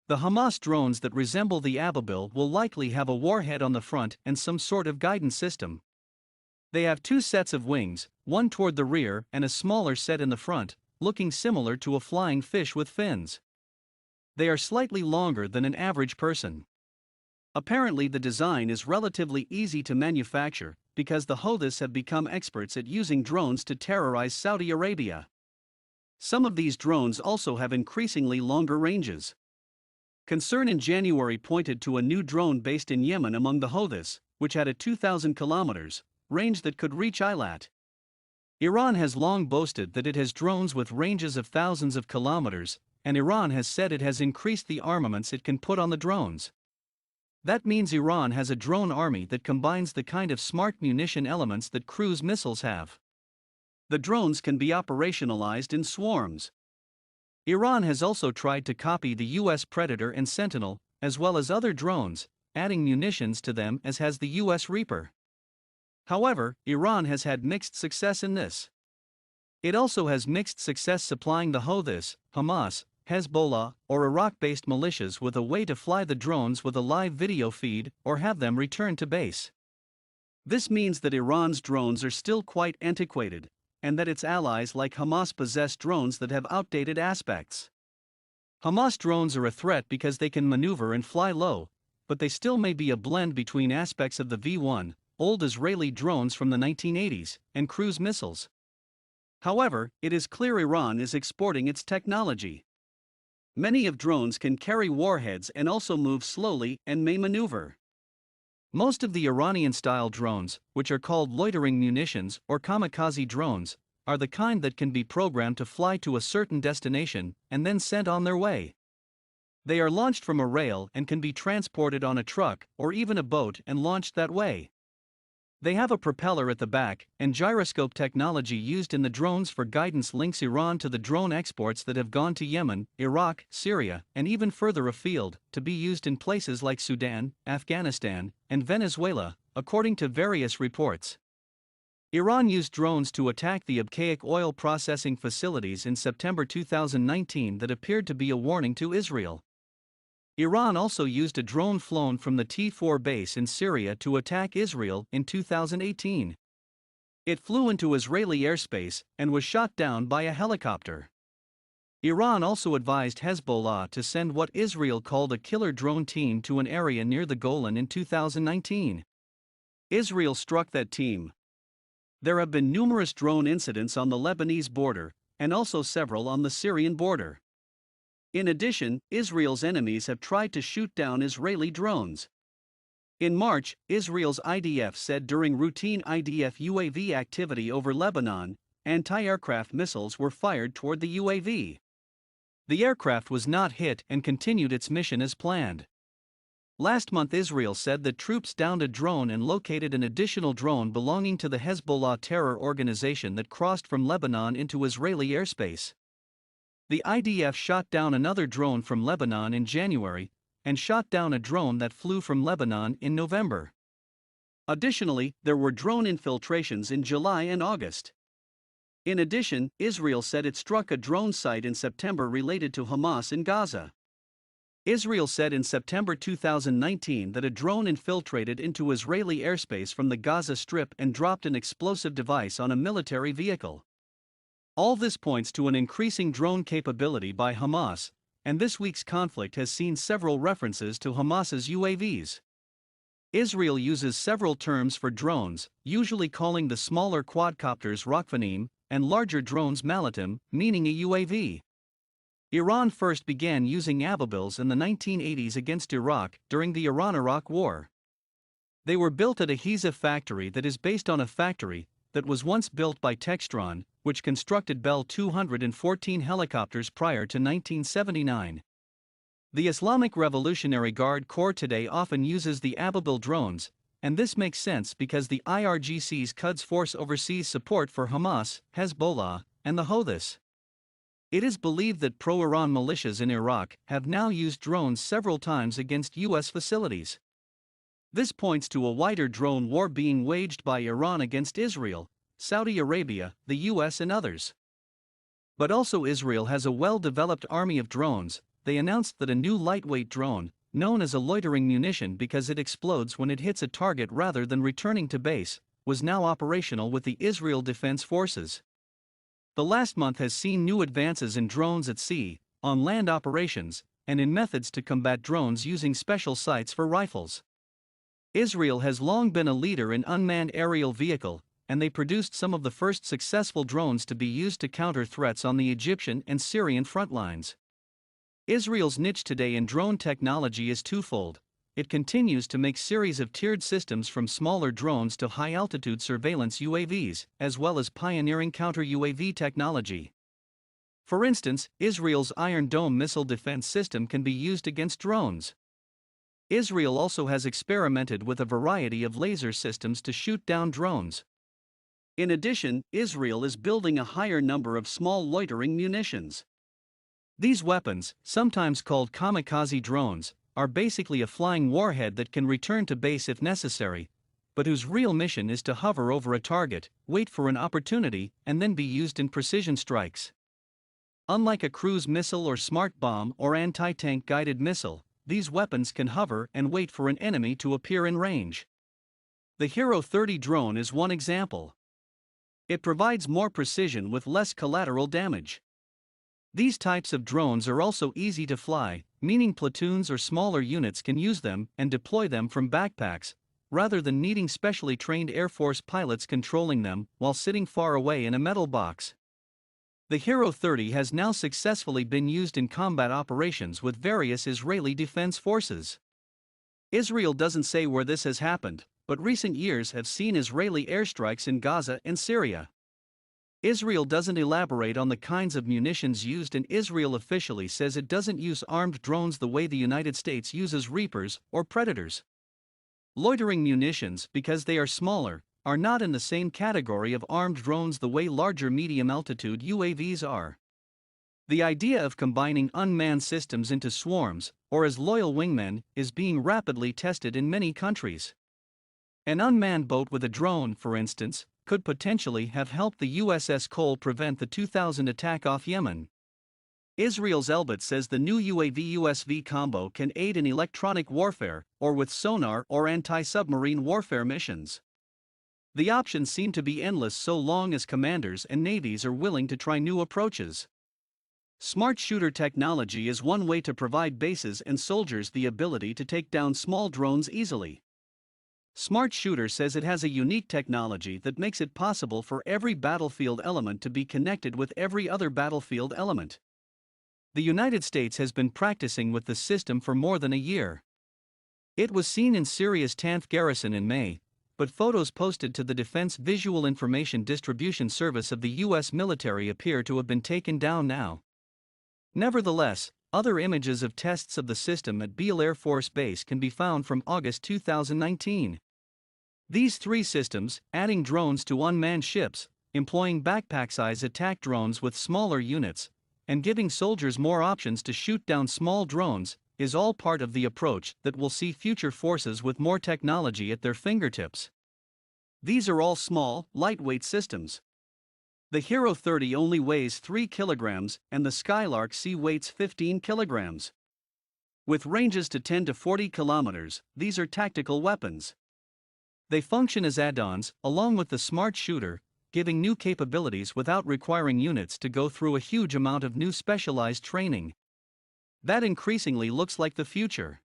The Hamas drones that resemble the Ababil will likely have a warhead on the front and some sort of guidance system. They have two sets of wings, one toward the rear and a smaller set in the front, looking similar to a flying fish with fins. They are slightly longer than an average person. Apparently, the design is relatively easy to manufacture because the Houthis have become experts at using drones to terrorize Saudi Arabia. Some of these drones also have increasingly longer ranges. Concern in January pointed to a new drone based in Yemen among the Houthis, which had a 2,000 kilometers range that could reach Eilat. Iran has long boasted that it has drones with ranges of thousands of kilometers, and Iran has said it has increased the armaments it can put on the drones. That means Iran has a drone army that combines the kind of smart munition elements that cruise missiles have. The drones can be operationalized in swarms. Iran has also tried to copy the US Predator and Sentinel, as well as other drones, adding munitions to them as has the US Reaper. However, Iran has had mixed success in this. It also has mixed success supplying the Houthis, Hamas, Hezbollah, or Iraq-based militias with a way to fly the drones with a live video feed or have them return to base. This means that Iran's drones are still quite antiquated, and that its allies like Hamas possess drones that have outdated aspects. Hamas drones are a threat because they can maneuver and fly low, but they still may be a blend between aspects of the V-1, old Israeli drones from the 1980s, and cruise missiles. However, it is clear Iran is exporting its technology. Many of drones can carry warheads and also move slowly and may maneuver. Most of the Iranian-style drones, which are called loitering munitions or kamikaze drones, are the kind that can be programmed to fly to a certain destination and then sent on their way. They are launched from a rail and can be transported on a truck or even a boat and launched that way. They have a propeller at the back, and gyroscope technology used in the drones for guidance links Iran to the drone exports that have gone to Yemen, Iraq, Syria, and even further afield, to be used in places like Sudan, Afghanistan, and Venezuela, according to various reports. Iran used drones to attack the Abqaiq oil processing facilities in September 2019 that appeared to be a warning to Israel. Iran also used a drone flown from the T-4 base in Syria to attack Israel in 2018. It flew into Israeli airspace and was shot down by a helicopter. Iran also advised Hezbollah to send what Israel called a killer drone team to an area near the Golan in 2019. Israel struck that team. There have been numerous drone incidents on the Lebanese border, and also several on the Syrian border. In addition, Israel's enemies have tried to shoot down Israeli drones. In March, Israel's IDF said during routine IDF UAV activity over Lebanon, anti-aircraft missiles were fired toward the UAV. The aircraft was not hit and continued its mission as planned. Last month, Israel said that troops downed a drone and located an additional drone belonging to the Hezbollah terror organization that crossed from Lebanon into Israeli airspace. The IDF shot down another drone from Lebanon in January, and shot down a drone that flew from Lebanon in November. Additionally, there were drone infiltrations in July and August. In addition, Israel said it struck a drone site in September related to Hamas in Gaza. Israel said in September 2019 that a drone infiltrated into Israeli airspace from the Gaza Strip and dropped an explosive device on a military vehicle. All this points to an increasing drone capability by Hamas, and this week's conflict has seen several references to Hamas's UAVs. Israel uses several terms for drones, usually calling the smaller quadcopters Rakfanim, and larger drones Malatim, meaning a UAV. Iran first began using Ababils in the 1980s against Iraq during the Iran-Iraq War. They were built at a Giza factory that is based on a factory that was once built by Textron, which constructed Bell 214 helicopters prior to 1979. The Islamic Revolutionary Guard Corps today often uses the Ababil drones, and this makes sense because the IRGC's Quds Force oversees support for Hamas, Hezbollah, and the Houthis. It is believed that pro-Iran militias in Iraq have now used drones several times against U.S. facilities. This points to a wider drone war being waged by Iran against Israel, Saudi Arabia, the US and others. But also Israel has a well-developed army of drones they announced that a new lightweight drone, known as a loitering munition because it explodes when it hits a target rather than returning to base, was now operational with the Israel Defense Forces. The last month has seen new advances in drones at sea, on land operations, and in methods to combat drones using special sights for rifles. Israel has long been a leader in unmanned aerial vehicle, and they produced some of the first successful drones to be used to counter threats on the Egyptian and Syrian front lines. Israel's niche today in drone technology is twofold. It continues to make series of tiered systems from smaller drones to high-altitude surveillance UAVs, as well as pioneering counter-UAV technology. For instance, Israel's Iron Dome missile defense system can be used against drones. Israel also has experimented with a variety of laser systems to shoot down drones. In addition, Israel is building a higher number of small loitering munitions. These weapons, sometimes called kamikaze drones, are basically a flying warhead that can return to base if necessary, but whose real mission is to hover over a target, wait for an opportunity, and then be used in precision strikes. Unlike a cruise missile or smart bomb or anti-tank guided missile, these weapons can hover and wait for an enemy to appear in range. The Hero 30 drone is one example. It provides more precision with less collateral damage. These types of drones are also easy to fly, meaning platoons or smaller units can use them and deploy them from backpacks, rather than needing specially trained Air Force pilots controlling them while sitting far away in a metal box. The Hero 30 has now successfully been used in combat operations with various Israeli defense forces. Israel doesn't say where this has happened, but recent years have seen Israeli airstrikes in Gaza and Syria. Israel doesn't elaborate on the kinds of munitions used, and Israel officially says it doesn't use armed drones the way the United States uses Reapers or Predators. Loitering munitions, because they are smaller, are not in the same category of armed drones the way larger medium-altitude UAVs are. The idea of combining unmanned systems into swarms, or as loyal wingmen, is being rapidly tested in many countries. An unmanned boat with a drone, for instance, could potentially have helped the USS Cole prevent the 2000 attack off Yemen. Israel's Elbit says the new UAV-USV combo can aid in electronic warfare, or with sonar or anti-submarine warfare missions. The options seem to be endless so long as commanders and navies are willing to try new approaches. Smart shooter technology is one way to provide bases and soldiers the ability to take down small drones easily. Smart Shooter says it has a unique technology that makes it possible for every battlefield element to be connected with every other battlefield element. The United States has been practicing with the system for more than a year. It was seen in Syria's Tanf garrison in May, but photos posted to the Defense Visual Information Distribution Service of the U.S. military appear to have been taken down now. Nevertheless, other images of tests of the system at Beale Air Force Base can be found from August 2019. These three systems, adding drones to unmanned ships, employing backpack-size attack drones with smaller units, and giving soldiers more options to shoot down small drones, is all part of the approach that will see future forces with more technology at their fingertips. These are all small, lightweight systems. The Hero 30 only weighs 3 kilograms and the Skylark C weighs 15 kilograms. With ranges to 10 to 40 kilometers, these are tactical weapons. They function as add-ons, along with the Smart Shooter, giving new capabilities without requiring units to go through a huge amount of new specialized training. That increasingly looks like the future.